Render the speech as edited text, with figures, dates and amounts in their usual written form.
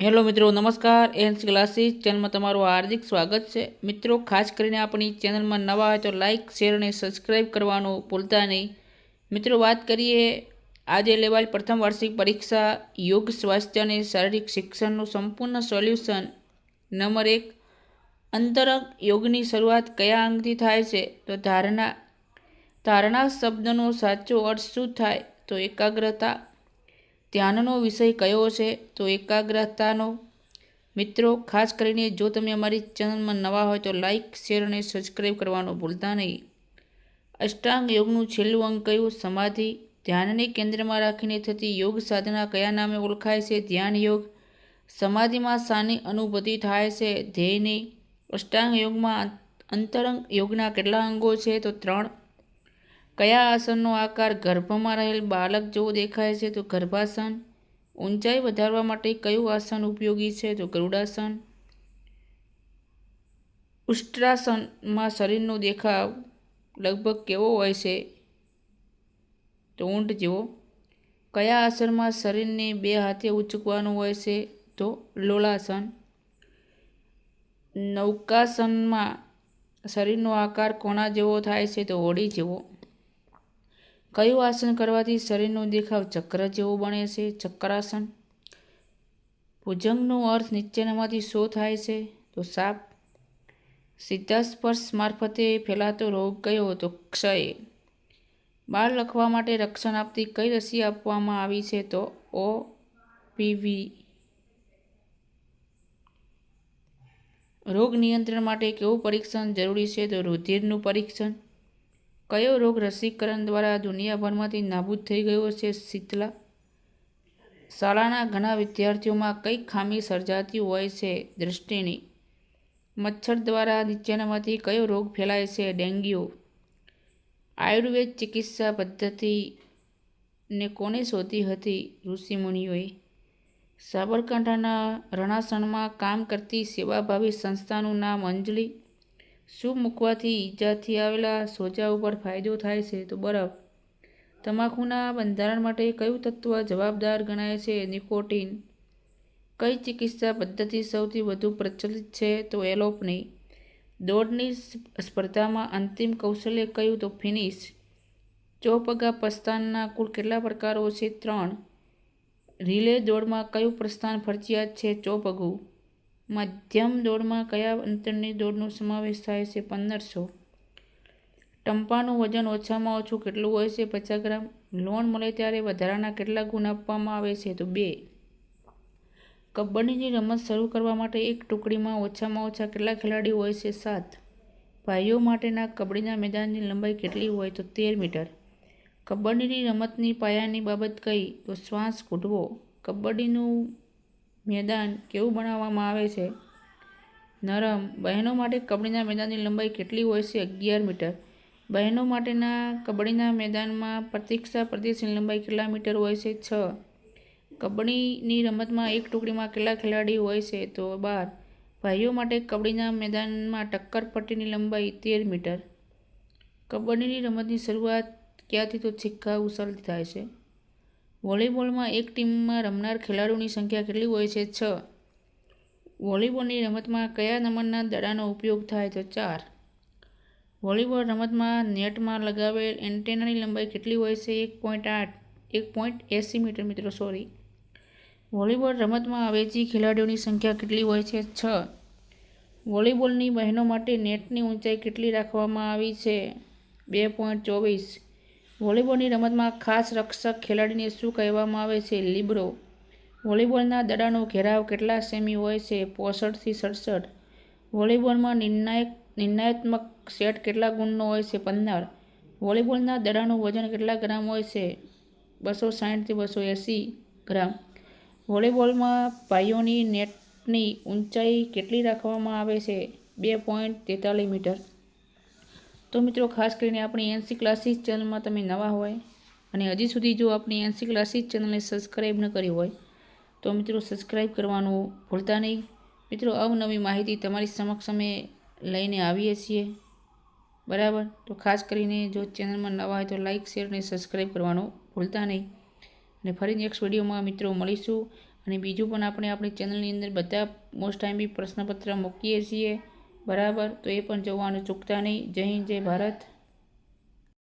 Hello મિત્રો, નમસ્કાર. એન્સ classes ચેનલમાં તમારું હાર્દિક સ્વાગત છે. મિત્રો, ખાસ કરીને આપણી ચેનલમાં નવા હોય તો લાઇક, શેર અને સબસ્ક્રાઈબ કરવાનું ભૂલતા નહીં. મિત્રો, વાત કરીએ આજે લેવાયેલ પ્રથમ વાર્ષિક પરીક્ષા યોગ, સ્વાસ્થ્ય અને શારીરિક શિક્ષણનું સંપૂર્ણ સોલ્યુશન. નંબર 1, અંતરંગ યોગની શરૂઆત કયા અંગથી થાય છે? તો ધારણા શબ્દનો સાચો અર્થ શું થાય? તો એકાગ્રતા. ધ્યાનનો વિષય કયો છે? તો એકાગ્રતાનો. મિત્રો, ખાસ કરીને જો તમે અમારી ચેનલમાં નવા હોય તો લાઇક, શેર અને સબસ્ક્રાઈબ કરવાનું ભૂલતા નહીં. અષ્ટાંગ યોગનું છેલ્લું અંગ કયું? સમાધિ. ધ્યાનને કેન્દ્રમાં રાખીને થતી યોગ સાધના કયા નામે ઓળખાય છે? ધ્યાન યોગ. સમાધિમાં શાની અનુભૂતિ થાય છે? ધ્યેયની. અષ્ટાંગ યોગમાં અંતરંગ યોગના કેટલા અંગો છે? તો 3. કયા આસનનો આકાર ગર્ભમાં રહેલ બાળક જેવો દેખાય છે? તો ગર્ભાસન. ઊંચાઈ વધારવા માટે કયું આસન ઉપયોગી છે? તો ગરુડાસન. ઉષ્ટ્રાસનમાં શરીરનો દેખાવ લગભગ કેવો હોય છે? તો ઊંટ જેવો. કયા આસનમાં શરીરને 2 હાથે ઉંચકવાનું હોય છે? તો લોલાસન. નૌકાસનમાં શરીરનો આકાર કોના જેવો થાય છે? તો હોડી જેવો. કયું આસન કરવાથી શરીરનો દેખાવ ચક્ર જેવો બને છે? ચક્રાસન. ભુજંગનો અર્થ નીચેનામાંથી શો થાય છે? તો સાપ. સીધા સ્પર્શ મારફતે ફેલાતો રોગ કયો? તો ક્ષય. બાળ લખવા માટે રક્ષણ આપતી કઈ રસી આપવામાં આવી છે? તો OPV. રોગ નિયંત્રણ માટે કેવું પરીક્ષણ જરૂરી છે? તો રુધિરનું પરીક્ષણ. કયો રોગ રસીકરણ દ્વારા દુનિયાભરમાંથી નાબૂદ થઈ ગયો છે? શીતલા. શાળાના ઘણા વિદ્યાર્થીઓમાં કઈ ખામી સર્જાતી હોય છે? દૃષ્ટિની. મચ્છર દ્વારા નીચેનામાંથી કયો રોગ ફેલાય છે? ડેન્ગ્યુ. આયુર્વેદ ચિકિત્સા પદ્ધતિને કોને શોધી હતી? ઋષિમુનિઓએ. સાબરકાંઠાના રણાસણમાં કામ કરતી સેવાભાવી સંસ્થાનું નામ અંજલિ. શું મૂકવાથી ઈજાથી આવેલા સોજા ઉપર ફાયદો થાય છે? તો બરફ. તમાકુના બંધારણ માટે કયું તત્વ જવાબદાર ગણાય છે? નિકોટીન. કઈ ચિકિત્સા પદ્ધતિ સૌથી વધુ પ્રચલિત છે? તો એલોપની. દોડની સ્પર્ધામાં અંતિમ કૌશલ્ય કયું? તો ફિનિશ. ચોપગા પ્રસ્થાનના કુલ કેટલા પ્રકારો છે? 3. રિલે દોડમાં કયું પ્રસ્થાન ફરજિયાત છે? ચોપગું. મધ્યમ દોડમાં કયા અંતરની દોડનો સમાવેશ થાય છે? 1500. ટંપાનું વજન ઓછામાં ઓછું કેટલું હોય છે? 50 ગ્રામ. લોન મળે ત્યારે વધારાના કેટલા ગુણ આપવામાં આવે છે? તો 2. કબડ્ડીની રમત શરૂ કરવા માટે એક ટુકડીમાં ઓછામાં ઓછા કેટલા ખેલાડીઓ હોય છે? 7. ભાઈઓ માટેના કબડ્ડીના મેદાનની લંબાઈ કેટલી હોય? તો 13 મીટર. કબડ્ડીની રમતની પાયાની બાબત કઈ? તો શ્વાસ ઘૂંટવો. કબડ્ડીનું મેદાન કેવું બનાવવામાં આવે છે? નરમ. બહેનો માટે કબડ્ડીના મેદાનની લંબાઈ કેટલી હોય છે? 11 મીટર. બહેનો માટેના કબડ્ડીના મેદાનમાં પ્રતીક્ષા પ્રદેશની લંબાઈ કેટલા મીટર હોય છે? 6. કબડ્ડીની રમતમાં એક ટુકડીમાં કેટલા ખેલાડીઓ હોય છે? તો 12. ભાઈઓ માટે કબડ્ડીના મેદાનમાં ટક્કર પટ્ટીની લંબાઈ 13 મીટર. કબડ્ડીની રમતની શરૂઆત ક્યાંથી? તો સિક્કા ઉછાલથી થાય છે. વોલીબોલમાં એક ટીમમાં રમનાર ખેલાડીઓની સંખ્યા કેટલી હોય છે? 6. વોલીબોલની રમતમાં કયા નંબરના દડાનો ઉપયોગ થાય? તો 4. વોલીબોલ રમતમાં નેટમાં લગાવેલ એન્ટેનાની લંબાઈ કેટલી હોય છે? 1.80 મીટર. મિત્રો, સોરી. વોલીબોલ રમતમાં અવેજી ખેલાડીઓની સંખ્યા કેટલી હોય છે? 6. વોલીબોલની બહેનો માટે નેટની ઊંચાઈ કેટલી રાખવામાં આવી છે? 2.24. વોલીબોલની રમતમાં ખાસ રક્ષક ખેલાડીને શું કહેવામાં આવે છે? લિબરો. વોલીબોલના દડાનો ઘેરાવ કેટલા સેમી હોય છે? 65 થી 67. વોલીબોલમાં નિર્ણયાત્મક સેટ કેટલા ગુણનો હોય છે? 15. વોલીબોલના દડાનું વજન કેટલા ગ્રામ હોય છે? 260 થી 280 ગ્રામ. વોલીબોલમાં ભાઈઓની નેટની ઊંચાઈ કેટલી રાખવામાં આવે છે? 2.43 મીટર. તો મિત્રો, ખાસ કરીને આપણી એનસી ક્લાસીસ ચેનલમાં તમે નવા હોય અને હજી સુધી જો આપણી એનસી ક્લાસીસ ચેનલને સબસ્ક્રાઈબ ન કરી હોય તો મિત્રો સબસ્ક્રાઈબ કરવાનું ભૂલતા નહીં. મિત્રો, અવનવી માહિતી તમારી સમક્ષ અમે લઈને આવીએ છીએ, બરાબર. તો ખાસ કરીને જો ચેનલમાં નવા હોય તો લાઇક, શેર અને સબસ્ક્રાઈબ કરવાનું ભૂલતા નહીં. અને ફરી નેક્સ્ટ વિડીયોમાં મિત્રો મળીશું. અને બીજું પણ આપણે આપણી ચેનલની અંદર બધા મોસ્ટ આઈએમપી પ્રશ્નપત્ર મૂકીએ છીએ, બરાબર. તો એ પણ જોવાનું ચૂકતા નહીં. જય હિન્દ, જય ભારત.